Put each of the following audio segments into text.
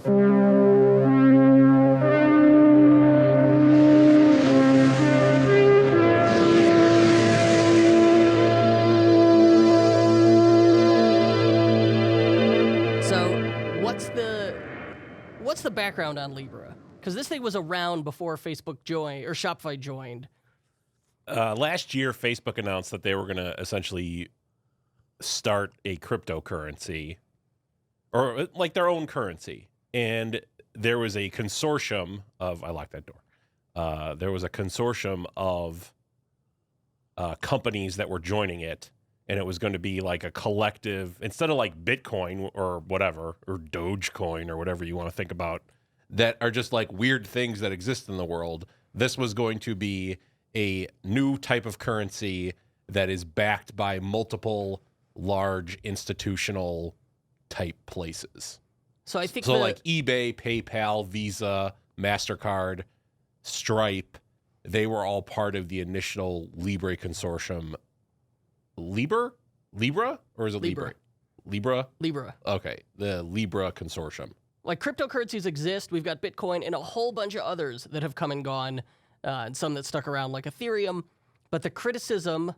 So, what's the background on Libra? Because this thing was around before Facebook joined or Shopify joined. Last year, Facebook announced that they were going to essentially start a cryptocurrency, or like their own currency. And there was a consortium of, I locked that door. There was a consortium of companies that were joining it. And it was going to be like a collective, instead of like Bitcoin or whatever, or Dogecoin or whatever you want to think about, that are just like weird things that exist in the world. This was going to be a new type of currency that is backed by multiple large institutional type places. So I think like eBay, PayPal, Visa, MasterCard, Stripe, they were all part of the initial Libra consortium. Libra? Or is it Libra? Libra? Okay, the Libra consortium. Like cryptocurrencies exist. We've got Bitcoin and a whole bunch of others that have come and gone, and some that stuck around like Ethereum. But the criticism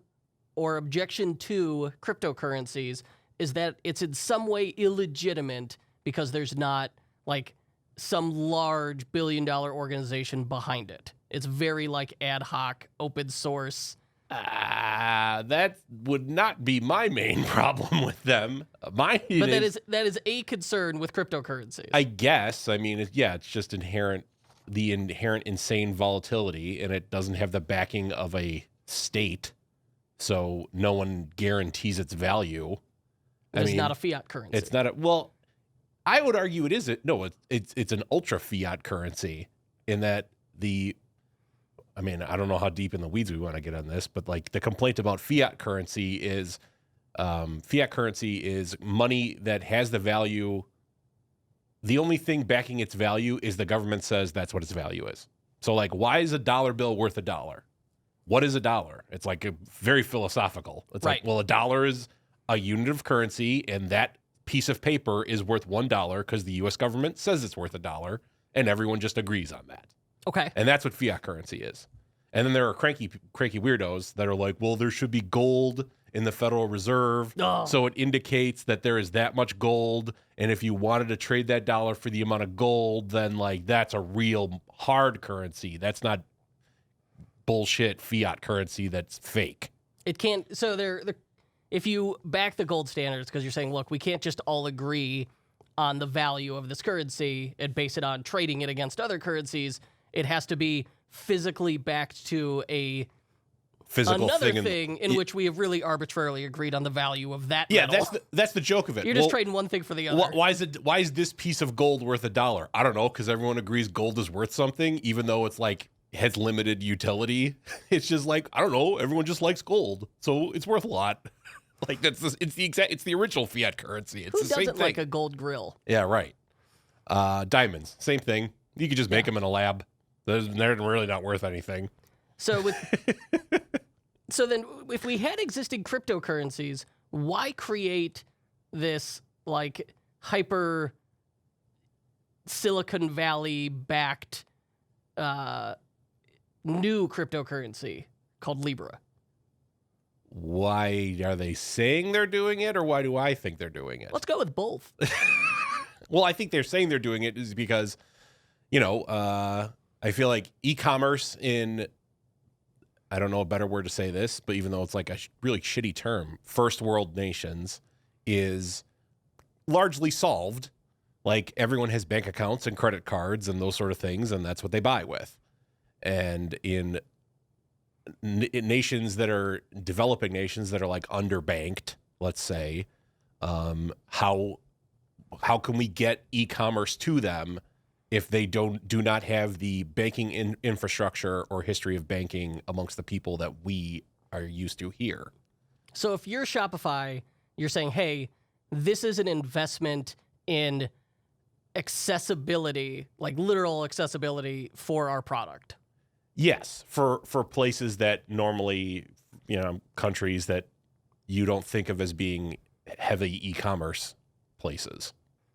or objection to cryptocurrencies is that it's in some way illegitimate because there's not like some large billion-dollar organization behind it. It's very like ad hoc, open source. That would not be my main problem with them. That is a concern with cryptocurrencies. I guess. I mean, it's just the inherent insane volatility, and it doesn't have the backing of a state, so no one guarantees its value. It's not a fiat currency. It's not well, I would argue it isn't. No, it's an ultra fiat currency in that I don't know how deep in the weeds we want to get on this, but like the complaint about fiat currency is money that has the value. The only thing backing its value is the government says that's what its value is. So like, why is a dollar bill worth $1? What is $1? It's like very philosophical. It's right. Like, well, $1 is a unit of currency, and that piece of paper is worth $1 because the U.S. government says it's worth $1, and everyone just agrees on that. Okay. And that's what fiat currency is. And then there are cranky weirdos that are like, well, there should be gold in the Federal Reserve. Oh. So it indicates that there is that much gold. And if you wanted to trade that dollar for the amount of gold, then like that's a real hard currency. That's not bullshit fiat currency that's fake. It can't. So if you back the gold standards, because you're saying, look, we can't just all agree on the value of this currency and base it on trading it against other currencies. It has to be physically backed to another thing in which we have really arbitrarily agreed on the value of that metal. That's the joke of it. You're just trading one thing for the other. Why is this piece of gold worth $1? I don't know, because everyone agrees gold is worth something, even though it's like has limited utility. It's just like, I don't know, everyone just likes gold, so it's worth a lot. Like it's the original fiat currency. It's Who the same doesn't thing. like a gold grill? Yeah, right. Diamonds, same thing. You could just make them in a lab. They're really not worth anything. So then if we had existing cryptocurrencies, why create this like hyper Silicon Valley backed new cryptocurrency called Libra? Why are they saying they're doing it, or why do I think they're doing it? Let's go with both. Well, I think they're saying they're doing it is because, I feel like e-commerce in, I don't know a better word to say this, but even though it's like a really shitty term, first world nations is largely solved. Like everyone has bank accounts and credit cards and those sort of things, and that's what they buy with. And in nations that are developing nations that are like underbanked, let's say, how can we get e-commerce to them if they do not have the banking infrastructure or history of banking amongst the people that we are used to here? So if you're Shopify, you're saying, hey, this is an investment in accessibility, like literal accessibility for our product. Yes, for places that normally, countries that you don't think of as being heavy e-commerce places.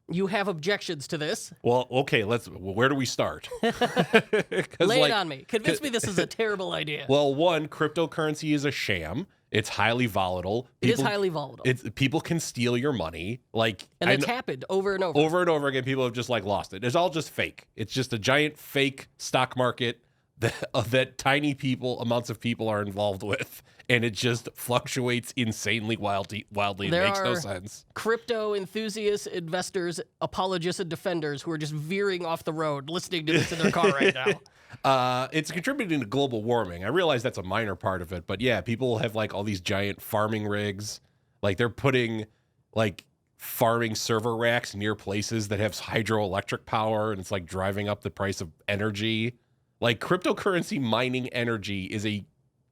You have objections to this. Well, okay, where do we start? Lay it on me. Convince me this is a terrible idea. Well, one, cryptocurrency is a sham. It's highly volatile. It is highly volatile. People can steal your money. And it's happened over and over. Over and over again, people have just lost it. It's all just fake. It's just a giant fake stock market that tiny amounts of people are involved with. And it just fluctuates insanely wildly. It makes no sense. Crypto enthusiasts, investors, apologists, and defenders who are just veering off the road listening to this in their car right now. It's contributing to global warming. I realize that's a minor part of it, but yeah, people have all these giant farming rigs. They're putting farming server racks near places that have hydroelectric power, and it's driving up the price of energy. Cryptocurrency mining energy is a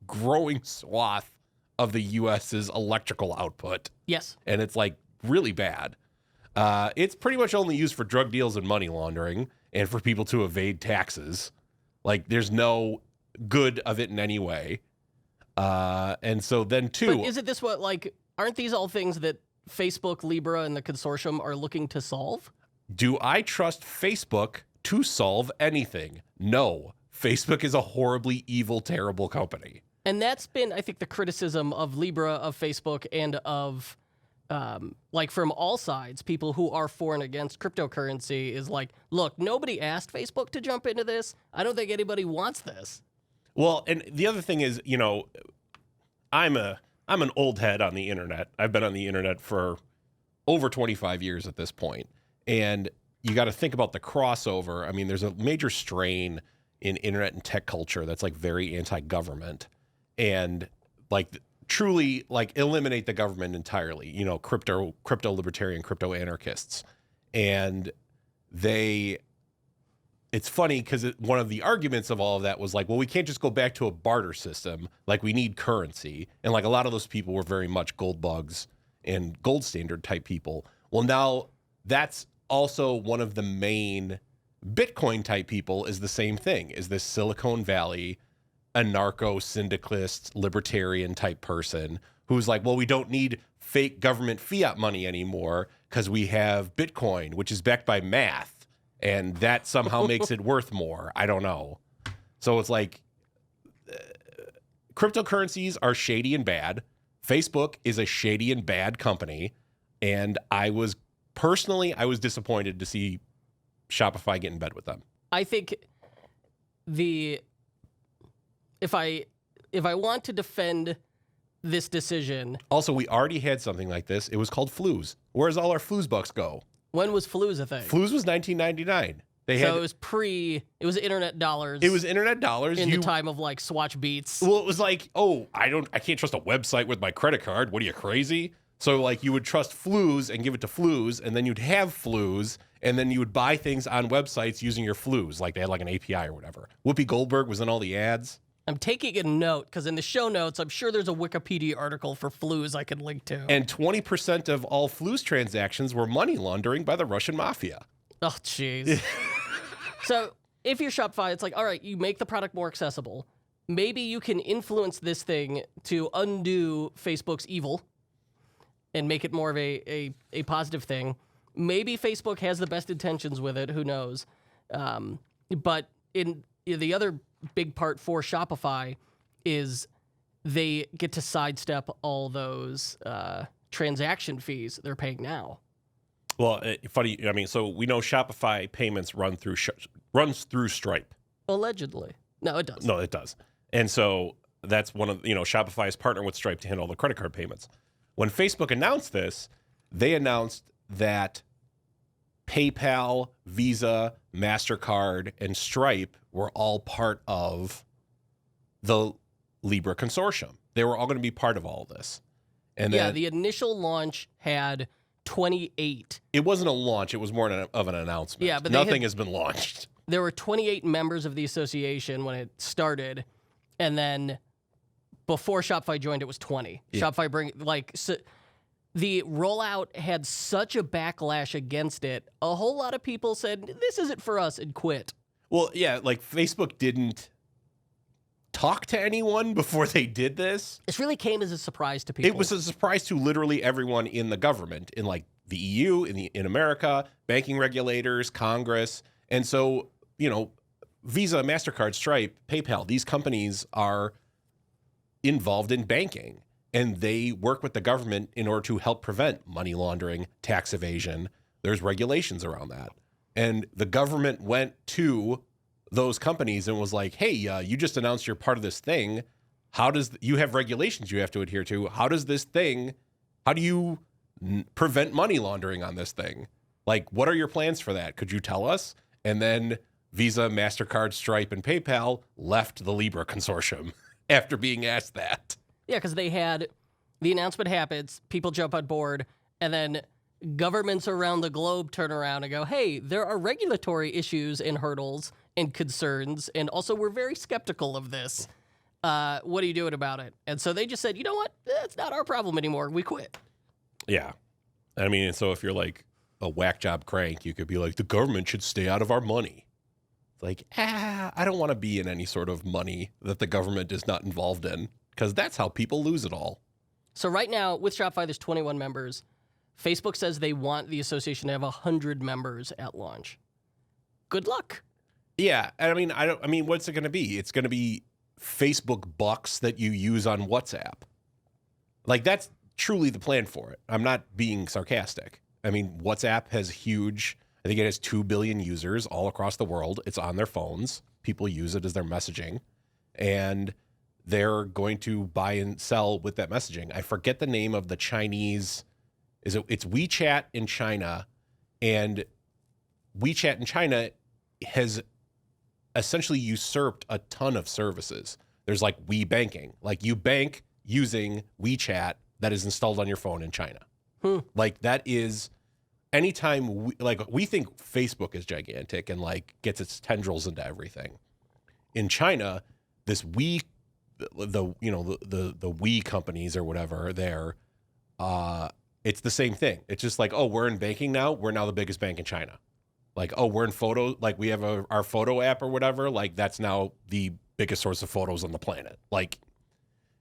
growing swath of the U.S.'s electrical output. Yes. And it's really bad. It's pretty much only used for drug deals and money laundering and for people to evade taxes. There's no good of it in any way. And so then too... But isn't this aren't these all things that Facebook, Libra, and the consortium are looking to solve? Do I trust Facebook to solve anything? No. Facebook is a horribly evil, terrible company. And that's been, I think, the criticism of Libra, of Facebook, and of, from all sides, people who are for and against cryptocurrency is look, nobody asked Facebook to jump into this. I don't think anybody wants this. Well, and the other thing is, I'm an old head on the internet. I've been on the internet for over 25 years at this point. And you got to think about the crossover. I mean, there's a major strain in internet and tech culture that's very anti-government. And truly eliminate the government entirely, crypto libertarian, crypto anarchists. And it's funny because one of the arguments of all of that was well, we can't just go back to a barter system. We need currency. And a lot of those people were very much gold bugs and gold standard type people. Well, now that's also one of the main Bitcoin type people is the same thing, is this Silicon Valley anarcho-syndicalist, libertarian type person who's well, we don't need fake government fiat money anymore because we have Bitcoin, which is backed by math, and that somehow makes it worth more. I don't know. So it's cryptocurrencies are shady and bad. Facebook is a shady and bad company, and I was disappointed to see Shopify get in bed with them. I think if I want to defend this decision... Also, we already had something like this. It was called Flues. Where's all our Flues bucks go? When was Flues a thing? Flues was 1999. It was internet dollars. It was internet dollars. In the time of Swatch Beats. Well, it was I can't trust a website with my credit card. What are you, crazy? So you would trust Flues and give it to Flues, and then you'd have Flues, and then you would buy things on websites using your Flues. They had an API or whatever. Whoopi Goldberg was in all the ads. I'm taking a note because in the show notes, I'm sure there's a Wikipedia article for Flues I can link to. And 20% of all Flues transactions were money laundering by the Russian mafia. Oh, jeez. So if you're Shopify, it's all right, you make the product more accessible. Maybe you can influence this thing to undo Facebook's evil and make it more of a positive thing. Maybe Facebook has the best intentions with it. Who knows? But in the other big part for Shopify is they get to sidestep all those transaction fees they're paying now. Well, funny. I mean, so we know Shopify payments runs through Stripe. Allegedly, no, it does. No, it does. And so that's one of Shopify is partnering with Stripe to handle the credit card payments. When Facebook announced this, they announced that PayPal, Visa, MasterCard, and Stripe were all part of the Libra consortium. They were all going to be part of all of this. And then, the initial launch had 28. It wasn't a launch. It was more of an announcement. Yeah, but nothing has been launched. There were 28 members of the association when it started, and then before Shopify joined, it was 20. Yeah. Shopify the rollout had such a backlash against it. A whole lot of people said, this isn't for us, and quit. Well, yeah, Facebook didn't talk to anyone before they did this. This really came as a surprise to people. It was a surprise to literally everyone in the government, in the EU, in America, banking regulators, Congress. And so, Visa, MasterCard, Stripe, PayPal, these companies are involved in banking, and they work with the government in order to help prevent money laundering, tax evasion. There's regulations around that. And the government went to those companies and was like, hey, you just announced you're part of this thing. You have regulations you have to adhere to. How do you prevent money laundering on this thing? Like, what are your plans for that? Could you tell us? And then Visa, MasterCard, Stripe, and PayPal left the Libra consortium after being asked that. Yeah, because they had the announcement happens, people jump on board, and then governments around the globe turn around and go, hey, there are regulatory issues and hurdles and concerns, and also we're very skeptical of this. What are you doing about it? And so they just said, you know what? That's not our problem anymore. We quit. Yeah. I mean, so if you're like a whack job crank, you could be like, the government should stay out of our money. Like, I don't want to be in any sort of money that the government is not involved in, because that's how people lose it all. So right now, with Shopify, there's 21 members. Facebook says they want the association to have 100 members at launch. Good luck. Yeah, I mean, what's it going to be? It's going to be Facebook bucks that you use on WhatsApp. Like, that's truly the plan for it. I'm not being sarcastic. I mean, WhatsApp has I think it has 2 billion users all across the world. It's on their phones. People use it as their messaging. And they're going to buy and sell with that messaging. I forget the name of the Chinese. It's WeChat in China. And WeChat in China has essentially usurped a ton of services. There's like WeBanking. Like, you bank using WeChat that is installed on your phone in China. Like, that is... Anytime we think Facebook is gigantic and like gets its tendrils into everything. In China, this the We companies or whatever there, it's the same thing. It's just like, oh, we're in banking now. We're now the biggest bank in China. Like, oh, we're in photo. Like, we have our photo app or whatever. Like, that's now the biggest source of photos on the planet. Like,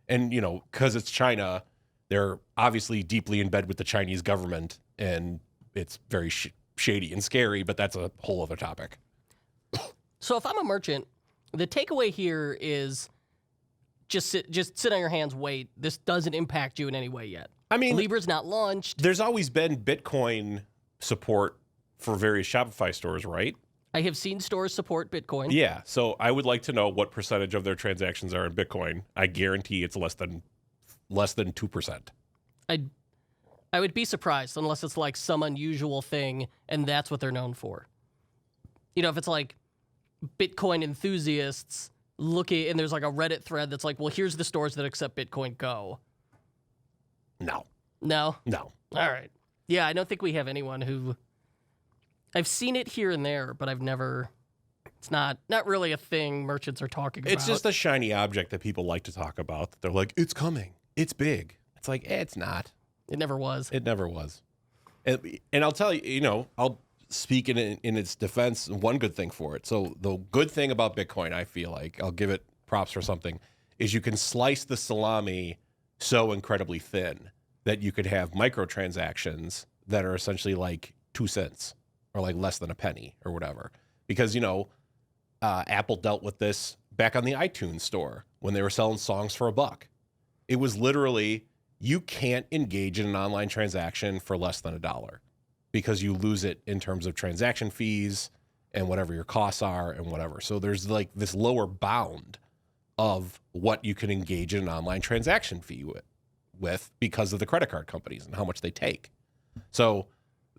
and because it's China, they're obviously deeply in bed with the Chinese government, and it's very shady and scary, but that's a whole other topic. So if I'm a merchant, the takeaway here is just sit on your hands, wait. This doesn't impact you in any way yet. I mean, Libra's not launched. There's always been Bitcoin support for various Shopify stores, right? I have seen stores support Bitcoin. Yeah, so I would like to know what percentage of their transactions are in Bitcoin. I guarantee it's less than 2%. I would be surprised unless it's like some unusual thing and that's what they're known for. If it's like Bitcoin enthusiasts looking and there's like a Reddit thread that's like, well, here's the stores that accept Bitcoin, go. No. No? No. All right. Yeah, I don't think we have anyone who... I've seen it here and there, but I've never... It's not really a thing merchants are talking about. It's just a shiny object that people like to talk about. They're like, it's coming. It's big. It's like, it's not. It never was. It never was. And I'll tell you, I'll speak in its defense, one good thing for it. So the good thing about Bitcoin, I feel like, I'll give it props for something, is you can slice the salami so incredibly thin that you could have microtransactions that are essentially like 2 cents or like less than a penny or whatever. Because, Apple dealt with this back on the iTunes store when they were selling songs for $1. It was literally... You can't engage in an online transaction for less than $1 because you lose it in terms of transaction fees and whatever your costs are and whatever. So there's like this lower bound of what you can engage in an online transaction fee with because of the credit card companies and how much they take. So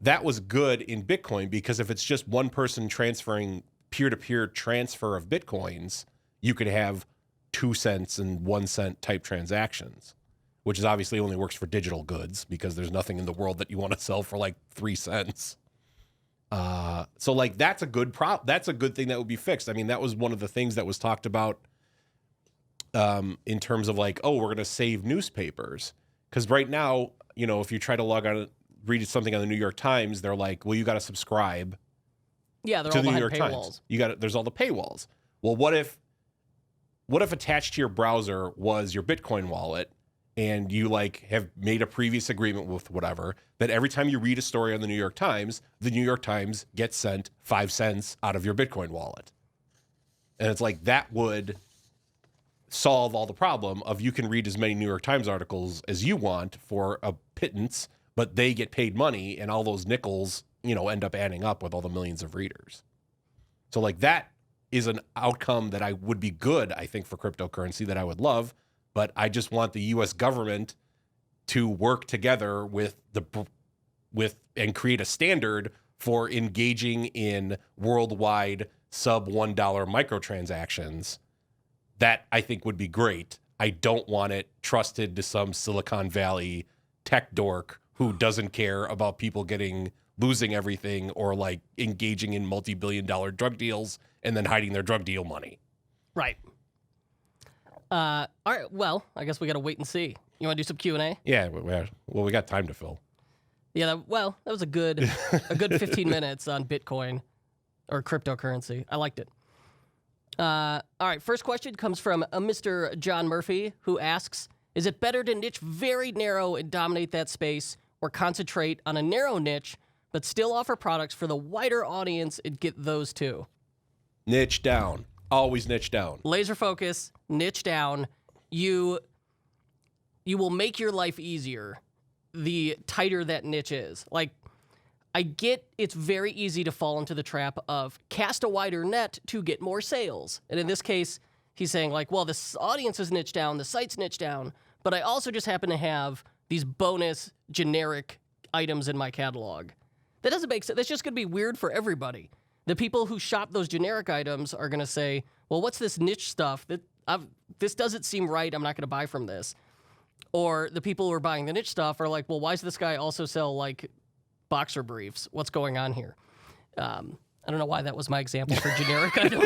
that was good in Bitcoin because if it's just one person transferring peer-to-peer transfer of Bitcoins, you could have 2 cents and 1 cent type transactions, which is obviously only works for digital goods because there's nothing in the world that you want to sell for like 3 cents. So like that's a good that's a good thing that would be fixed. I mean, that was one of the things that was talked about in terms of like, oh, we're going to save newspapers. Because right now, if you try to log on, read something on the New York Times, they're like, well, you got to subscribe. Yeah, they're to all the New behind York paywalls. Times. There's all the paywalls. Well, what if attached to your browser was your Bitcoin wallet and you like have made a previous agreement with whatever, that every time you read a story on the New York Times gets sent 5 cents out of your Bitcoin wallet. And it's like that would solve all the problem of you can read as many New York Times articles as you want for a pittance, but they get paid money and all those nickels, end up adding up with all the millions of readers. So like that is an outcome that I would be good, I think, for cryptocurrency that I would love, but I just want the US government to work together with and create a standard for engaging in worldwide sub $1 microtransactions. That I think would be great. I don't want it trusted to some Silicon Valley tech dork who doesn't care about people losing everything or like engaging in multi-billion-dollar drug deals and then hiding their drug deal money. Right. All right. Well, I guess we got to wait and see. You want to do some Q&A? Yeah. Well, we got time to fill. Yeah. That was a good 15 minutes on Bitcoin or cryptocurrency. I liked it. All right. First question comes from Mr. John Murphy, who asks, is it better to niche very narrow and dominate that space, or concentrate on a narrow niche but still offer products for the wider audience and get those too? Niche down. Always niche down. Laser focus, niche down. You will make your life easier the tighter that niche is. Like, I get it's very easy to fall into the trap of cast a wider net to get more sales. And in this case, he's saying like, well, this audience is niche down, the site's niche down, but I also just happen to have these bonus generic items in my catalog. That doesn't make sense. That's just going to be weird for everybody. The people who shop those generic items are going to say, well, what's this niche stuff? This doesn't seem right. I'm not going to buy from this. Or the people who are buying the niche stuff are like, well, why does this guy also sell like boxer briefs? What's going on here? I don't know why that was my example for generic item.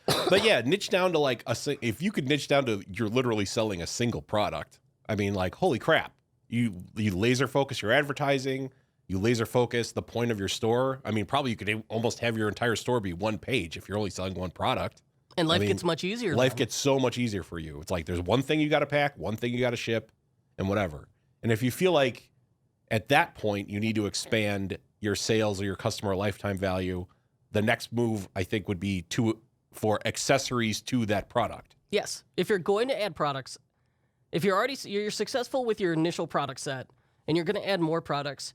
But yeah, niche down to like if you could niche down to you're literally selling a single product. I mean, like, holy crap. You laser focus your advertising. You laser focus the point of your store. I mean, probably you could almost have your entire store be one page if you're only selling one product. And life gets much easier. Life gets so much easier for you. It's like there's one thing you got to pack, one thing you got to ship, and whatever. And if you feel like at that point you need to expand your sales or your customer lifetime value, the next move I think would be for accessories to that product. Yes. If you're going to add products, if you're successful with your initial product set and you're going to add more products,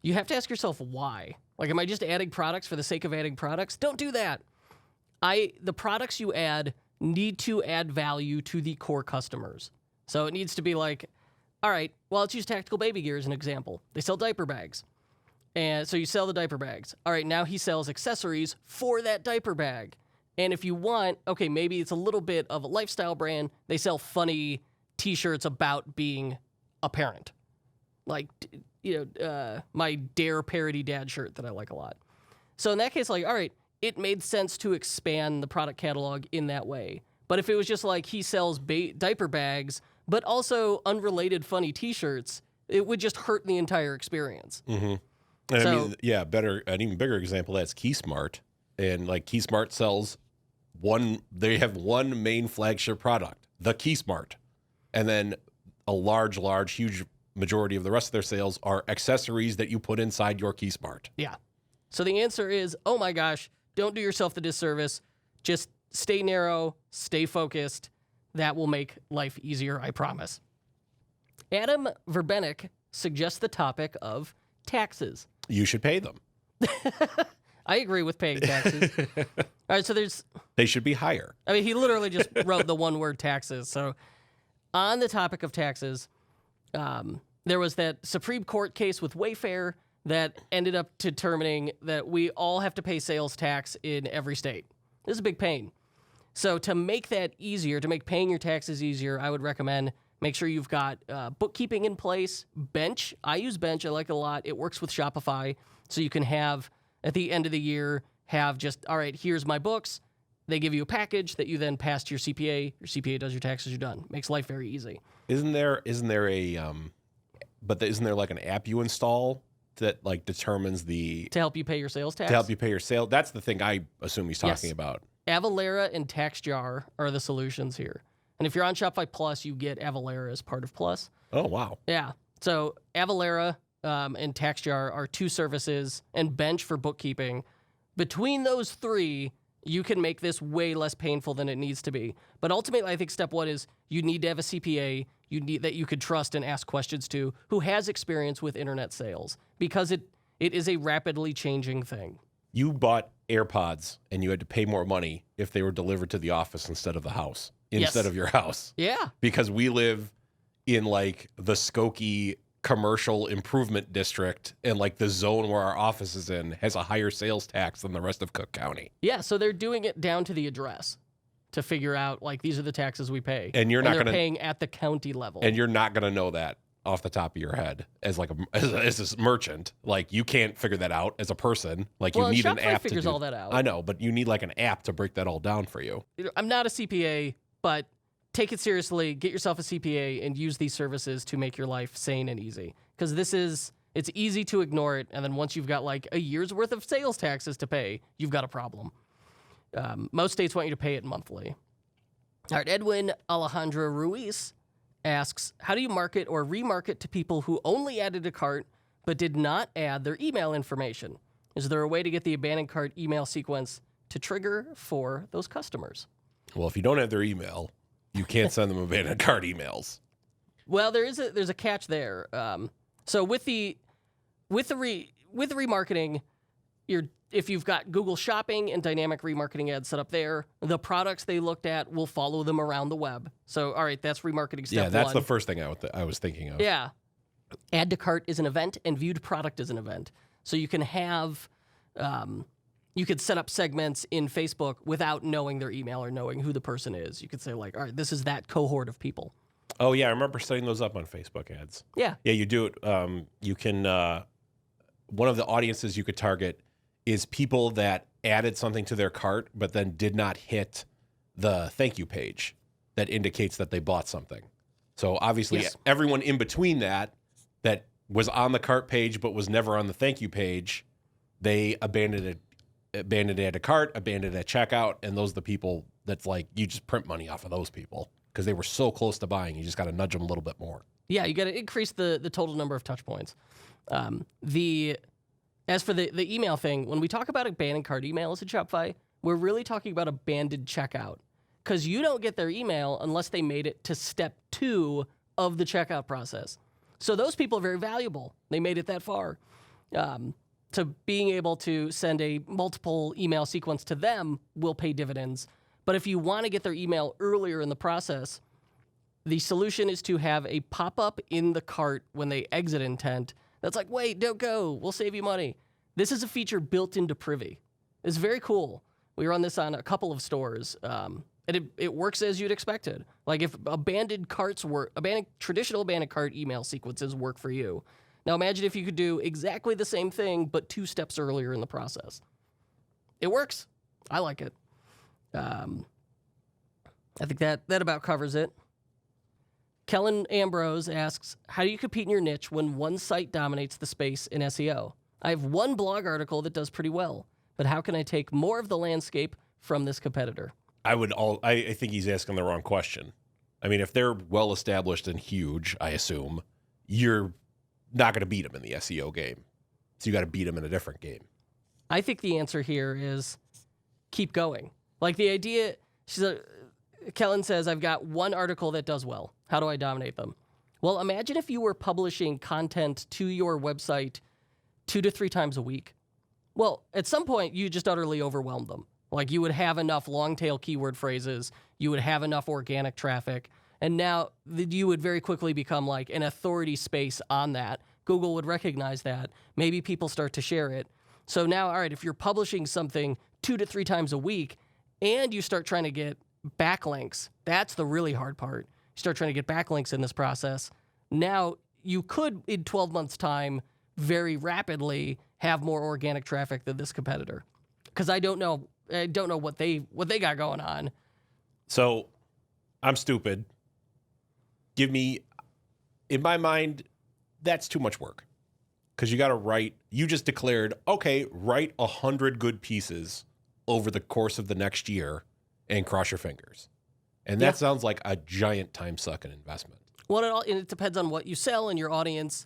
you have to ask yourself why. Like, am I just adding products for the sake of adding products? Don't do that. The products you add need to add value to the core customers. So it needs to be like, all right, well, let's use Tactical Baby Gear as an example. They sell diaper bags. And so you sell the diaper bags. All right, now he sells accessories for that diaper bag. And if you want, okay, maybe it's a little bit of a lifestyle brand. They sell funny T-shirts about being a parent. Like, my Dare parody dad shirt that I like a lot. So in that case, like, all right, it made sense to expand the product catalog in that way. But if it was just like he sells diaper bags, but also unrelated funny T-shirts, it would just hurt the entire experience. Mm-hmm. And so, I mean, yeah, an even bigger example of that's Keysmart. And like Keysmart sells they have one main flagship product, the Keysmart. And then a large, huge majority of the rest of their sales are accessories that you put inside your Keysmart. Yeah. So the answer is, oh my gosh, don't do yourself the disservice. Just stay narrow, stay focused. That will make life easier, I promise. Adam Verbenek suggests the topic of taxes. You should pay them. I agree with paying taxes. All right, so they should be higher. I mean, he literally just wrote the one word taxes. So on the topic of taxes, there was that Supreme Court case with Wayfair that ended up determining that we all have to pay sales tax in every state. This is a big pain. So to make that easier, to make paying your taxes easier, I would recommend make sure you've got bookkeeping in place. Bench, I use Bench. I like it a lot. It works with Shopify. So you can have, at the end of the year, have just, all right, here's my books. They give you a package that you then pass to your CPA. Your CPA does your taxes, you're done. Makes life very easy. Isn't there like an app you install that like determines to help you pay your sales tax? To help you pay your sale. That's the thing I assume he's talking about. Avalara and TaxJar are the solutions here. And if you're on Shopify Plus, you get Avalara as part of Plus. Oh, wow. Yeah. So Avalara and TaxJar are 2 services, and Bench for bookkeeping. Between those 3, you can make this way less painful than it needs to be. But ultimately, I think step 1 is you need to have a CPA that you could trust and ask questions to, who has experience with internet sales, because it is a rapidly changing thing. You bought AirPods and you had to pay more money if they were delivered to the office instead of the house, instead of your house. Yeah. Because we live in like the Skokie commercial improvement district, and like the zone where our office is in has a higher sales tax than the rest of Cook County. Yeah, so they're doing it down to the address to figure out, like, these are the taxes we pay. And you're not they're going to paying at the county level. And you're not going to know that off the top of your head as like as a merchant. Like, you can't figure that out as a person. Like, you need an Shopify app figures to do all that out. I know, but you need like an app to break that all down for you. I'm not a CPA, but take it seriously. Get yourself a CPA and use these services to make your life sane and easy. Because it's easy to ignore it, and then once you've got like a year's worth of sales taxes to pay, you've got a problem. Most states want you to pay it monthly. All right, Edwin Alejandro Ruiz asks, how do you market or remarket to people who only added a cart but did not add their email information? Is there a way to get the abandoned cart email sequence to trigger for those customers? Well, if you don't have their email, you can't send them abandoned cart emails. Well, there's a catch there. So with the remarketing, if you've got Google Shopping and dynamic remarketing ads set up there, the products they looked at will follow them around the web. So, all right, that's remarketing step 1. Yeah, that's the first thing I was thinking of. Yeah. Add to cart is an event, and viewed product is an event. So you can have, you could set up segments in Facebook without knowing their email or knowing who the person is. You could say, like, all right, this is that cohort of people. Oh, yeah, I remember setting those up on Facebook ads. Yeah. Yeah, you do it. You can, one of the audiences you could target is people that added something to their cart, but then did not hit the thank you page that indicates that they bought something. So obviously everyone in between that was on the cart page, but was never on the thank you page, they abandoned at a cart, abandoned at checkout. And those are the people that's like, you just print money off of those people because they were so close to buying. You just got to nudge them a little bit more. Yeah, you got to increase the total number of touch points. As for the email thing, when we talk about abandoned cart emails at Shopify, we're really talking about abandoned checkout, because you don't get their email unless they made it to step 2 of the checkout process. So those people are very valuable. They made it that far. So being able to send a multiple email sequence to them will pay dividends. But if you want to get their email earlier in the process, the solution is to have a pop-up in the cart when they exit intent that's like, wait, don't go. We'll save you money. This is a feature built into Privy. It's very cool. We run this on a couple of stores, and it works as you'd expected. Like, if abandoned carts work, traditional abandoned cart email sequences work for you. Now imagine if you could do exactly the same thing, but 2 steps earlier in the process. It works. I like it. I think that about covers it. Kellen Ambrose asks, how do you compete in your niche when one site dominates the space in SEO? I have one blog article that does pretty well, but how can I take more of the landscape from this competitor? I think he's asking the wrong question. I mean, if they're well established and huge, I assume, you're not going to beat them in the SEO game. So you got to beat them in a different game. I think the answer here is keep going. Like, the idea, Kellen says, I've got one article that does well. How do I dominate them? Well, imagine if you were publishing content to your website 2 to 3 times a week. Well, at some point, you just utterly overwhelmed them. Like, you would have enough long-tail keyword phrases, you would have enough organic traffic, and now you would very quickly become like an authority space on that. Google would recognize that. Maybe people start to share it. So now, all right, if you're publishing something 2 to 3 times a week, and you start trying to get backlinks, that's the really hard part. You start trying to get backlinks in this process. Now, you could, in 12 months' time, very rapidly have more organic traffic than this competitor. Because I don't know what they got going on. So, I'm stupid. In my mind, that's too much work. Because you got to write, you just declared, okay, write 100 good pieces over the course of the next year and cross your fingers. And that sounds like a giant time-sucking investment. Well, it depends on what you sell and your audience.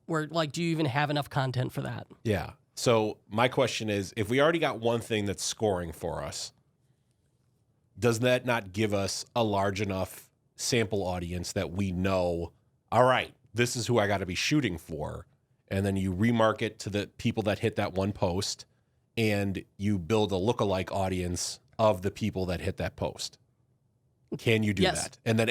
Where, like, do you even have enough content for that? Yeah. So my question is, if we already got one thing that's scoring for us, does that not give us a large enough sample audience that we know, all right, this is who I got to be shooting for? And then you remarket to the people that hit that one post, and you build a lookalike audience of the people that hit that post. Can you do that? And then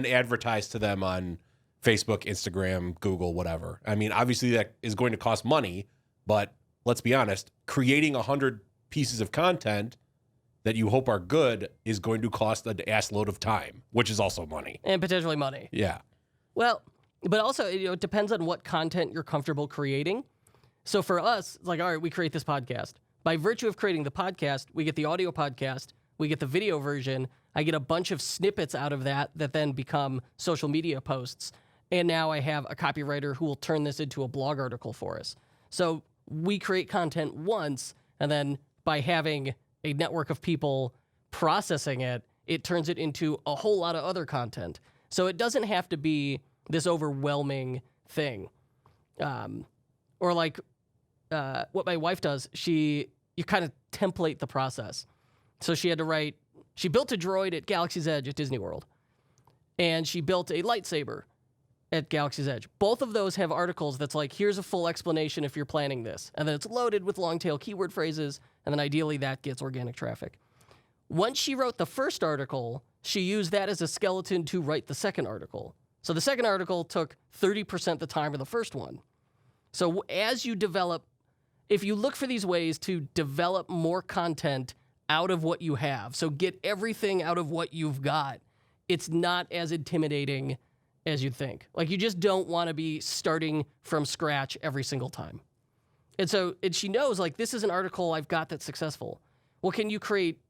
advertise to them on Facebook, Instagram, Google, whatever. I mean, obviously that is going to cost money, but let's be honest, creating 100 pieces of content that you hope are good is going to cost an ass load of time, which is also money. And potentially money. Yeah. Well, but also, it depends on what content you're comfortable creating. So for us, it's like, all right, we create this podcast. By virtue of creating the podcast, we get the audio podcast, we get the video version, I get a bunch of snippets out of that then become social media posts. And now I have a copywriter who will turn this into a blog article for us. So we create content once, and then by having a network of people processing it, it turns it into a whole lot of other content. So it doesn't have to be this overwhelming thing. Or like what my wife does, you kind of template the process. So she had to she built a droid at Galaxy's Edge at Disney World, and she built a lightsaber at Galaxy's Edge. Both of those have articles that's like, here's a full explanation if you're planning this. And then it's loaded with long tail keyword phrases, and then ideally that gets organic traffic. Once she wrote the first article, she used that as a skeleton to write the second article. So the second article took 30% the time of the first one. So as you develop, if you look for these ways to develop more content out of what you have, so get everything out of what you've got, it's not as intimidating as you'd think. Like, you just don't want to be starting from scratch every single time. And she knows, like, this is an article I've got that's successful. Well, can you create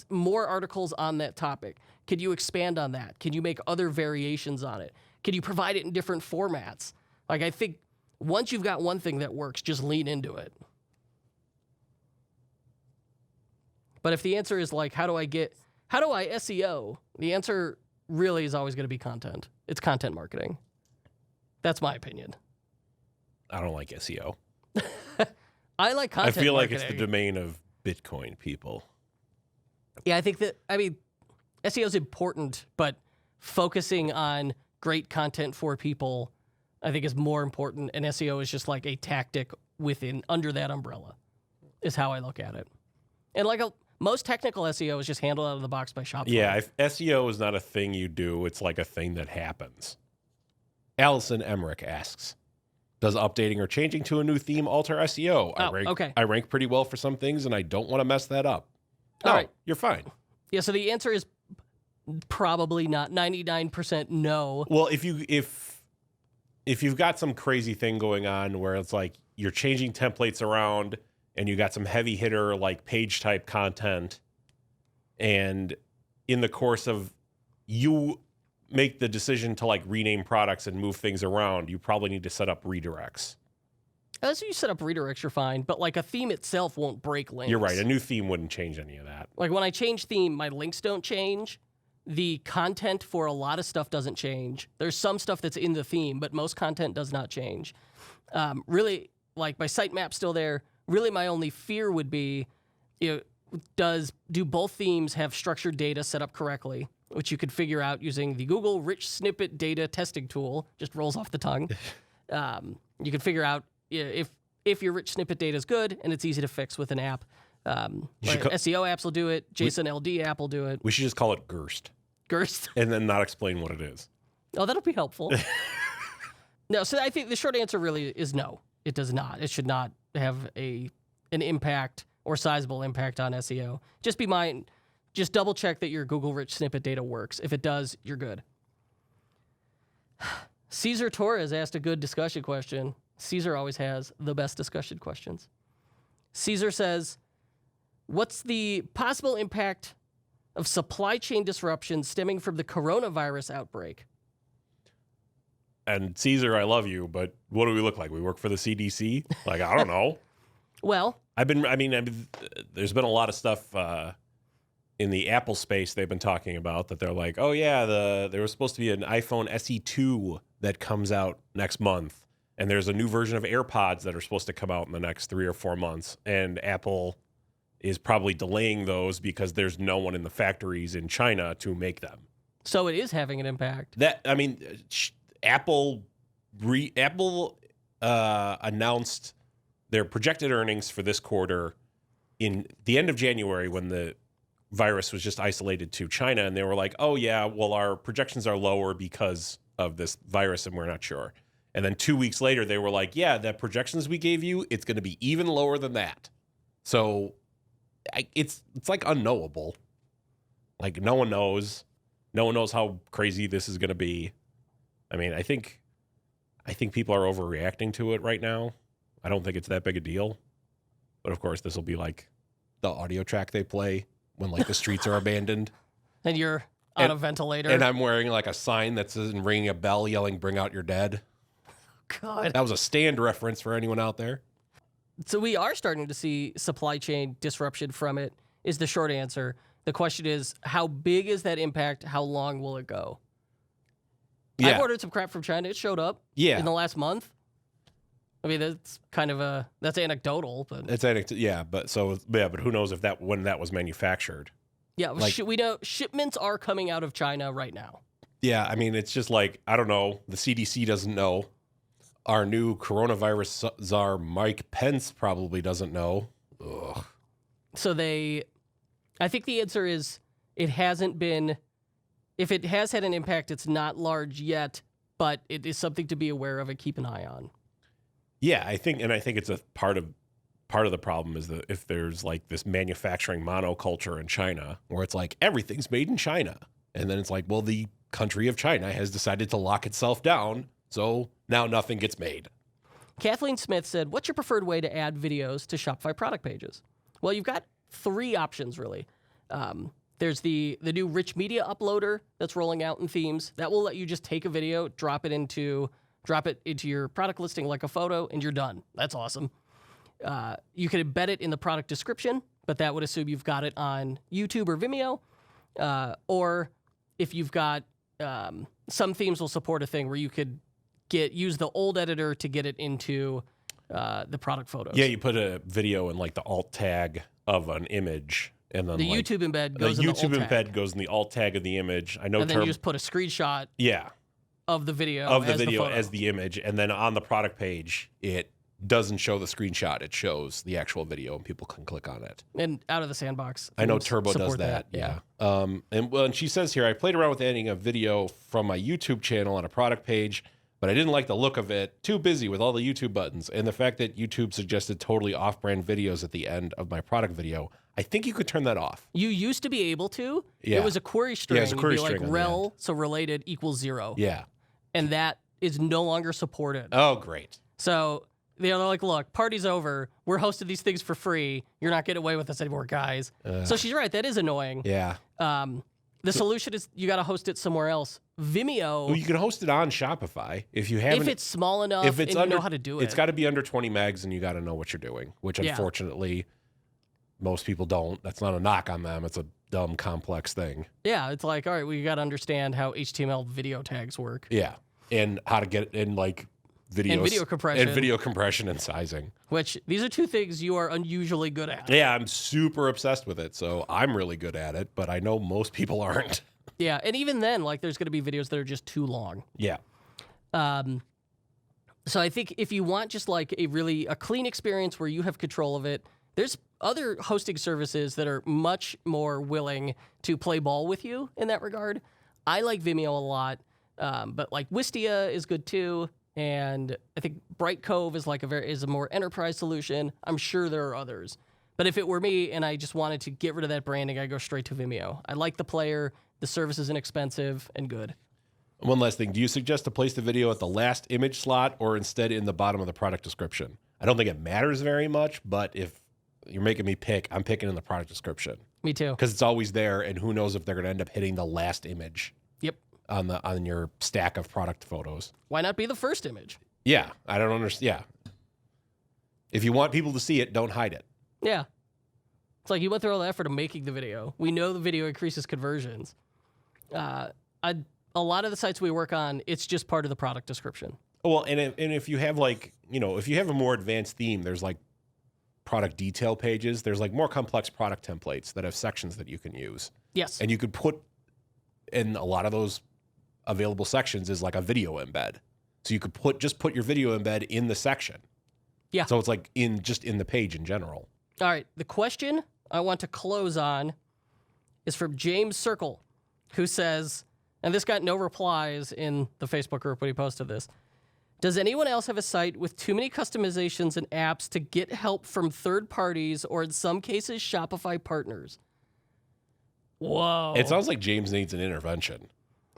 more articles on that topic? Can you expand on that? Can you make other variations on it? Can you provide it in different formats? Like, I think once you've got one thing that works, just lean into it. But if the answer is like, how do I SEO? The answer really is always going to be content. It's content marketing. That's my opinion. I don't like SEO. I like content marketing. I feel like it's the domain of Bitcoin people. Yeah, I think SEO is important, but focusing on great content for people, I think, is more important. And SEO is just like a tactic under that umbrella, is how I look at it. And like most technical SEO is just handled out of the box by Shopify. Yeah, if SEO is not a thing you do, it's like a thing that happens. Allison Emmerich asks, does updating or changing to a new theme alter SEO? Okay. I rank pretty well for some things, and I don't want to mess that up. No, all right. You're fine. Yeah, so the answer is probably not. 99% no. Well, if you've got some crazy thing going on where it's like you're changing templates around and you got some heavy hitter like page type content, and in the course of you make the decision to like rename products and move things around, you probably need to set up redirects. As you set up redirects, you're fine, but like a theme itself won't break links. You're right. A new theme wouldn't change any of that. Like when I change theme, my links don't change. The content for a lot of stuff doesn't change. There's some stuff that's in the theme, but most content does not change. Really, like my sitemap's still there. Really, my only fear would be, do both themes have structured data set up correctly, which you could figure out using the Google Rich Snippet Data Testing Tool. Just rolls off the tongue. You can figure out if your rich snippet data is good, and it's easy to fix with an app. SEO apps will do it. JSON LD app will do it. We should just call it Gerst. Gerst? And then not explain what it is. Oh, that'll be helpful. No, so I think the short answer really is no. It does not. It should not have an impact or sizable impact on SEO. Just double check that your Google Rich Snippet data works. If it does, you're good. Caesar Torres asked a good discussion question. Caesar always has the best discussion questions. Caesar says, what's the possible impact of supply chain disruptions stemming from the coronavirus outbreak? And Caesar, I love you, but what do we look like? We work for the CDC? Like, I don't know. Well, there's been a lot of stuff in the Apple space, they've been talking about that they're like, oh yeah, there was supposed to be an iPhone SE2 that comes out next month, and there's a new version of AirPods that are supposed to come out in the next 3 or 4 months, and Apple is probably delaying those because there's no one in the factories in China to make them. So it is having an impact. Apple announced their projected earnings for this quarter in the end of January when the virus was just isolated to China, and they were like, oh yeah, well, our projections are lower because of this virus and we're not sure. And then 2 weeks later, they were like, yeah, the projections we gave you, it's going to be even lower than that. So it's like unknowable. Like no one knows how crazy this is going to be. I mean, I think people are overreacting to it right now. I don't think it's that big a deal. But of course, this will be like the audio track they play when like the streets are abandoned. And you're on a ventilator. And I'm wearing like a sign that says and ringing a bell yelling, "Bring out your dead." God. That was a Stand reference for anyone out there. So we are starting to see supply chain disruption from it, is the short answer. The question is, how big is that impact? How long will it go? Yeah. I've ordered some crap from China. It showed up in the last month. I mean, that's kind of that's anecdotal, but it's but who knows when that was manufactured? Yeah, we know shipments are coming out of China right now. Yeah, I mean, it's just like, I don't know. The CDC doesn't know. Our new coronavirus czar, Mike Pence, probably doesn't know. Ugh. So I think the answer is it hasn't been, if it has had an impact, it's not large yet, but it is something to be aware of and keep an eye on. Yeah, I think it's a part of the problem is that if there's like this manufacturing monoculture in China where it's like everything's made in China, and then it's like, well, the country of China has decided to lock itself down, so now nothing gets made. Kathleen Smith said, what's your preferred way to add videos to Shopify product pages? Well, you've got 3 options, really. There's the new rich media uploader that's rolling out in themes. That will let you just take a video, drop it into your product listing like a photo, and you're done. That's awesome. You can embed it in the product description, but that would assume you've got it on YouTube or Vimeo. Or if you've got, some themes will support a thing where you could use the old editor to get it into the product photos. Yeah, you put a video in like the alt tag of an image, and then the YouTube embed goes in the alt tag. The YouTube embed goes in the alt tag of the image. I know. And then you just put a screenshot. Yeah. Of the video as the image, and then on the product page, it doesn't show the screenshot; it shows the actual video, and people can click on it. And out of the sandbox, I know Turbo does that. Yeah. And she says here, I played around with adding a video from my YouTube channel on a product page, but I didn't like the look of it. Too busy with all the YouTube buttons, and the fact that YouTube suggested totally off-brand videos at the end of my product video. I think you could turn that off. You used to be able to. Yeah. It was a query string. Yeah, it was a query string. Like rel, so related equals 0. Yeah. And that is no longer supported. Oh, great. So they're like, look, party's over. We're hosting these things for free. You're not getting away with this anymore, guys. So she's right. That is annoying. Yeah. The solution is you got to host it somewhere else. Vimeo. Well, you can host it on Shopify if you have. If it's small enough and you know how to do it. It's got to be under 20 megs and you got to know what you're doing, which unfortunately most people don't. That's not a knock on them. It's a dumb, complex thing. Yeah, it's like, all right, we got to understand how HTML video tags work. Yeah. And how to get it in like videos. And video compression. And video compression and sizing. Which, these are 2 things you are unusually good at. Yeah, I'm super obsessed with it, so I'm really good at it, but I know most people aren't. Yeah, and even then, like, there's going to be videos that are just too long. Yeah. So I think if you want just like a clean experience where you have control of it, there's other hosting services that are much more willing to play ball with you in that regard. I like Vimeo a lot. But like Wistia is good too, and I think Bright Cove is is a more enterprise solution. I'm sure there are others, but if it were me and I just wanted to get rid of that branding, I go straight to Vimeo. I like the player, the service is inexpensive and good. One last thing: do you suggest to place the video at the last image slot or instead in the bottom of the product description? I don't think it matters very much, but if you're making me pick, I'm picking in the product description. Me too, because it's always there, and who knows if they're going to end up hitting the last image. Yep. On your stack of product photos. Why not be the first image? Yeah, I don't understand. Yeah. If you want people to see it, don't hide it. Yeah. It's like you went through all the effort of making the video. We know the video increases conversions. A lot of the sites we work on, it's just part of the product description. Well, and if you have like, if you have a more advanced theme, there's like product detail pages. There's like more complex product templates that have sections that you can use. Yes. And you could put in a lot of those available sections is like a video embed. So you could put your video embed in the section. Yeah. So it's like in the page in general. All right. The question I want to close on is from James Circle, who says, and this got no replies in the Facebook group when he posted this. Does anyone else have a site with too many customizations and apps to get help from third parties or in some cases Shopify partners? Whoa. It sounds like James needs an intervention.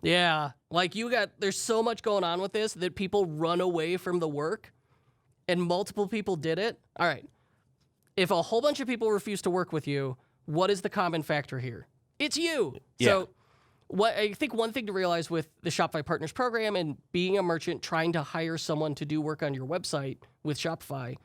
Yeah. Like there's so much going on with this that people run away from the work and multiple people did it. All right. If a whole bunch of people refuse to work with you, what is the common factor here? It's you. Yeah. So I think one thing to realize with the Shopify Partners program and being a merchant trying to hire someone to do work on your website with Shopify,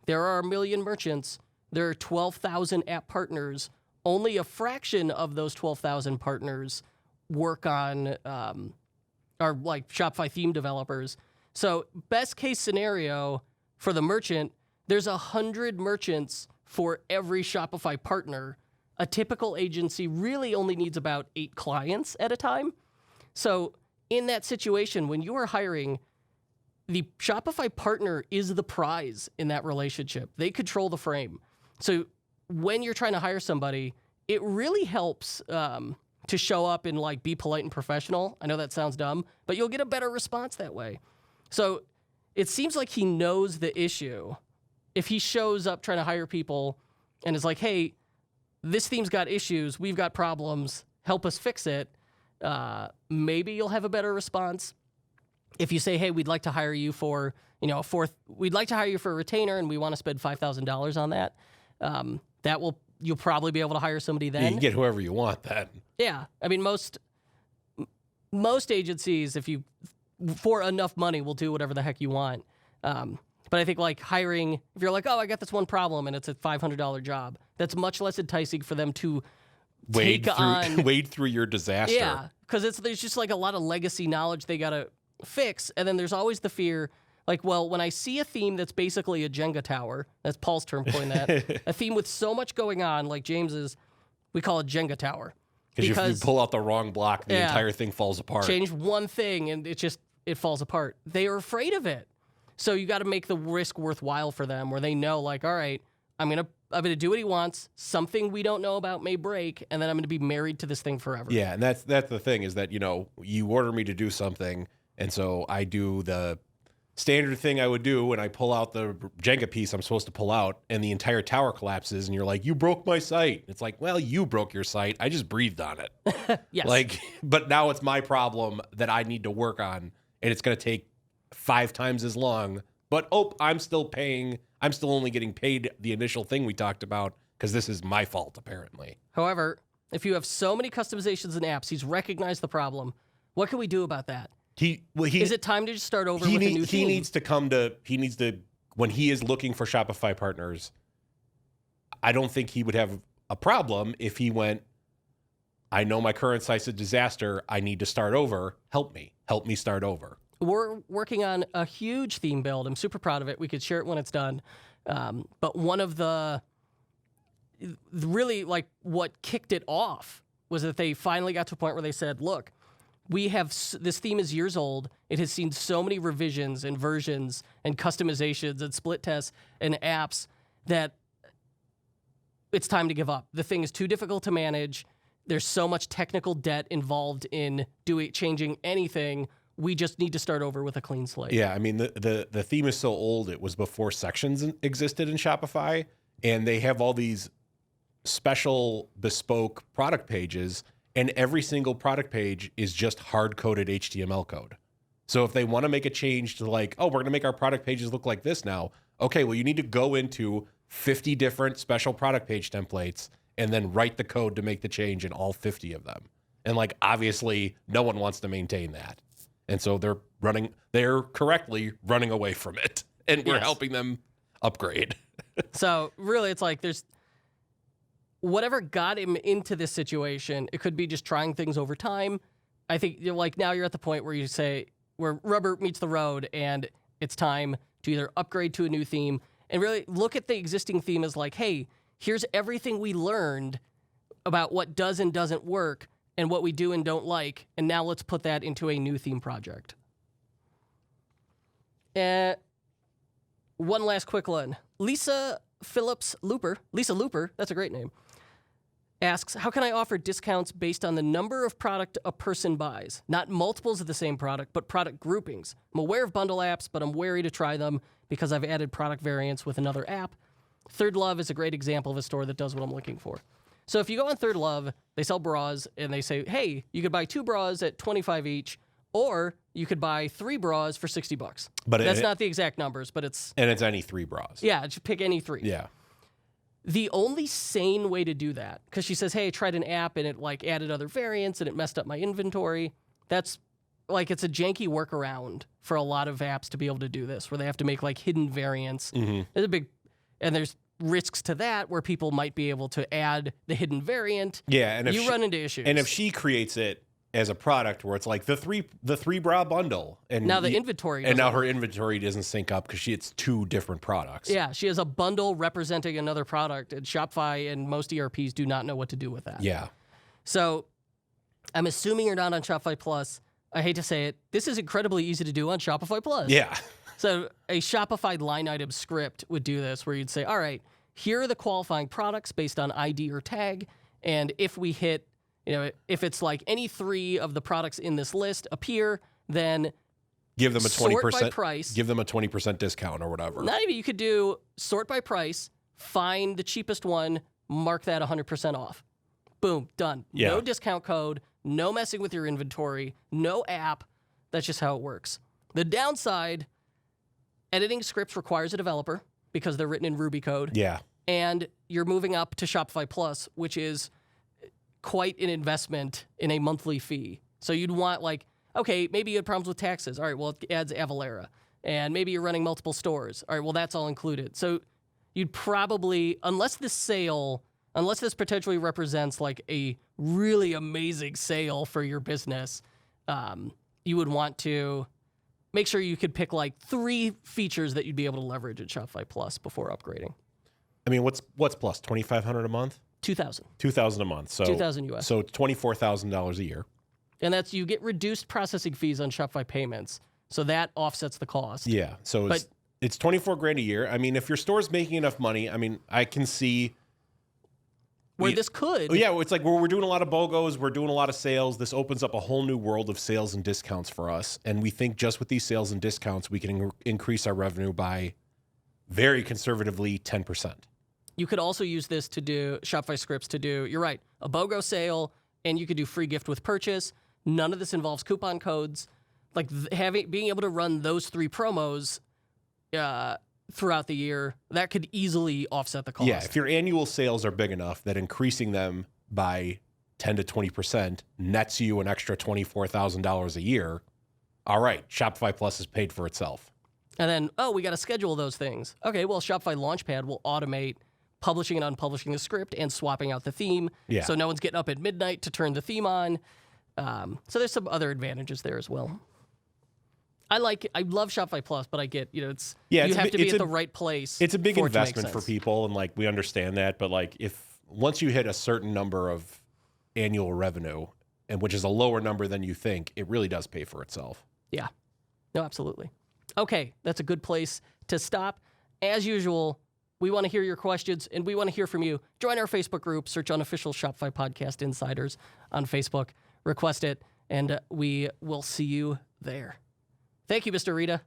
there are 1 million merchants. There are 12,000 app partners. Only a fraction of those 12,000 partners work on are like Shopify theme developers. So best case scenario for the merchant, there's 100 merchants for every Shopify partner. A typical agency really only needs about 8 clients at a time. So in that situation, when you are hiring, the Shopify partner is the prize in that relationship. They control the frame. So when you're trying to hire somebody, it really helps to show up and like be polite and professional. I know that sounds dumb, but you'll get a better response that way. So it seems like he knows the issue. If he shows up trying to hire people and is like, hey, this theme's got issues, we've got problems, help us fix it, maybe you'll have a better response. If you say, hey, we'd like to hire you for, we'd like to hire you for a retainer and we want to spend $5,000 on that, you'll probably be able to hire somebody then. You can get whoever you want then. Yeah. I mean, most agencies, for enough money, will do whatever the heck you want. But I think like hiring, if you're like, oh, I got this one problem and it's a $500 job, that's much less enticing for them to wade through your disaster. Yeah, because there's just like a lot of legacy knowledge they got to fix. And then there's always the fear, like, well, when I see a theme that's basically a Jenga tower, that's Paul's term coin that, a theme with so much going on, like James's, we call it Jenga tower. Because if you pull out the wrong block, the entire thing falls apart. Change one thing and it falls apart. They are afraid of it. So you got to make the risk worthwhile for them where they know, like, all right, I'm gonna do what he wants. Something we don't know about may break, and then I'm gonna be married to this thing forever. Yeah, and that's the thing is that, you order me to do something, and so I do the standard thing I would do when I pull out the Jenga piece I'm supposed to pull out, and the entire tower collapses, and you're like, you broke my site. It's like, well, you broke your site. I just breathed on it. Yes. But now it's my problem that I need to work on, and it's gonna take 5 times as long, but I'm still only getting paid the initial thing we talked about because this is my fault, apparently. Never, if you have so many customizations and apps, he's recognized the problem. What can we do about that? Is it time to just start over with a new theme? He needs to, when he is looking for Shopify partners, I don't think he would have a problem if he went, I know my current site's a disaster, I need to start over, help me start over. We're working on a huge theme build. I'm super proud of it. We could share it when it's done. But one of the really like what kicked it off was that they finally got to a point where they said, look, we have this theme is years old. It has seen so many revisions and versions and customizations and split tests and apps that it's time to give up. The thing is too difficult to manage. There's so much technical debt involved in changing anything. We just need to start over with a clean slate. Yeah, I mean, the theme is so old, it was before sections existed in Shopify, and they have all these special bespoke product pages, and every single product page is just hard-coded HTML code. So if they want to make a change to like, we're going to make our product pages look like this now, okay, well, you need to go into 50 different special product page templates and then write the code to make the change in all 50 of them. And like, obviously, no one wants to maintain that. And so they're correctly running away from it, and we're Yes. helping them upgrade. So really, it's like there's whatever got him into this situation, it could be just trying things over time. I think like now you're at the point where you say, where rubber meets the road and it's time to either upgrade to a new theme and really look at the existing theme as like, hey, here's everything we learned about what does and doesn't work and what we do and don't like, and now let's put that into a new theme project. One last quick one. Lisa Looper, that's a great name, asks, how can I offer discounts based on the number of product a person buys? Not multiples of the same product, but product groupings. I'm aware of bundle apps, but I'm wary to try them because I've added product variants with another app. Third Love is a great example of a store that does what I'm looking for. So if you go on Third Love, they sell bras, and they say, hey, you could buy 2 bras at $25 each, or you could buy 3 bras for $60. But that's not the exact numbers, but it's... And it's any 3 bras. Yeah, just pick any 3. Yeah. The only sane way to do that, because she says, hey, I tried an app, and it, like, added other variants, and it messed up my inventory. That's, like, it's a janky workaround for a lot of apps to be able to do this, where they have to make, like, hidden variants. Mm-hmm. There's a big... And there's risks to that where people might be able to add the hidden variant. Yeah, and if you run into issues. And if she creates it as a product where it's like the three bra bundle, and now the inventory, and now her inventory doesn't sync up because it's 2 different products. Yeah, she has a bundle representing another product, and Shopify and most ERPs do not know what to do with that. Yeah. So I'm assuming you're not on Shopify Plus. I hate to say it, this is incredibly easy to do on Shopify Plus. Yeah. So a Shopify line item script would do this, where you'd say, all right, here are the qualifying products based on ID or tag, and if we hit, if it's like any 3 of the products in this list appear, then give them a 20% sort by price. Give them a 20% discount or whatever. Not even, you could do sort by price, find the cheapest one, mark that 100% off. Boom, done. Yeah. No discount code, no messing with your inventory, no app. That's just how it works. The downside, editing scripts requires a developer because they're written in Ruby code. Yeah. And you're moving up to Shopify Plus, which is quite an investment in a monthly fee. So you'd want, like, okay, maybe you had problems with taxes. All right, well, it adds Avalara. And maybe you're running multiple stores. All right, well, that's all included. So you'd probably, unless this potentially represents like a really amazing sale for your business, you would want to make sure you could pick like 3 features that you'd be able to leverage at Shopify Plus before upgrading. I mean, what's plus? $2,500 a month? $2,000. $2,000 a month. So $2,000 US. So $24,000 a year. And that's, you get reduced processing fees on Shopify payments, so that offsets the cost. Yeah. So it's $24,000 a year. I mean, if your store's making enough money, I mean, I can see where this could. Yeah, it's like we're doing a lot of BOGOs, we're doing a lot of sales. This opens up a whole new world of sales and discounts for us. And we think just with these sales and discounts, we can increase our revenue by very conservatively 10%. You could also use this to do Shopify scripts to do, you're right, a BOGO sale, and you could do free gift with purchase. None of this involves coupon codes. Like being able to run those 3 promos throughout the year, that could easily offset the cost. Yeah, if your annual sales are big enough that increasing them by 10 to 20% nets you an extra $24,000 a year, all right, Shopify Plus is paid for itself. And then, we got to schedule those things. Okay, well, Shopify Launchpad will automate publishing and unpublishing the script and swapping out the theme. Yeah. So no one's getting up at midnight to turn the theme on. So there's some other advantages there as well. I love Shopify Plus, but I get, you have to be at the right place. It's a big investment for people, and like we understand that, but like once you hit a certain number of annual revenue, and which is a lower number than you think, it really does pay for itself. Yeah. No, absolutely. Okay, that's a good place to stop. As usual, we want to hear your questions, and we want to hear from you. Join our Facebook group, search Unofficial Shopify Podcast Insiders on Facebook, request it, and we will see you there. Thank you, Mr. Rita.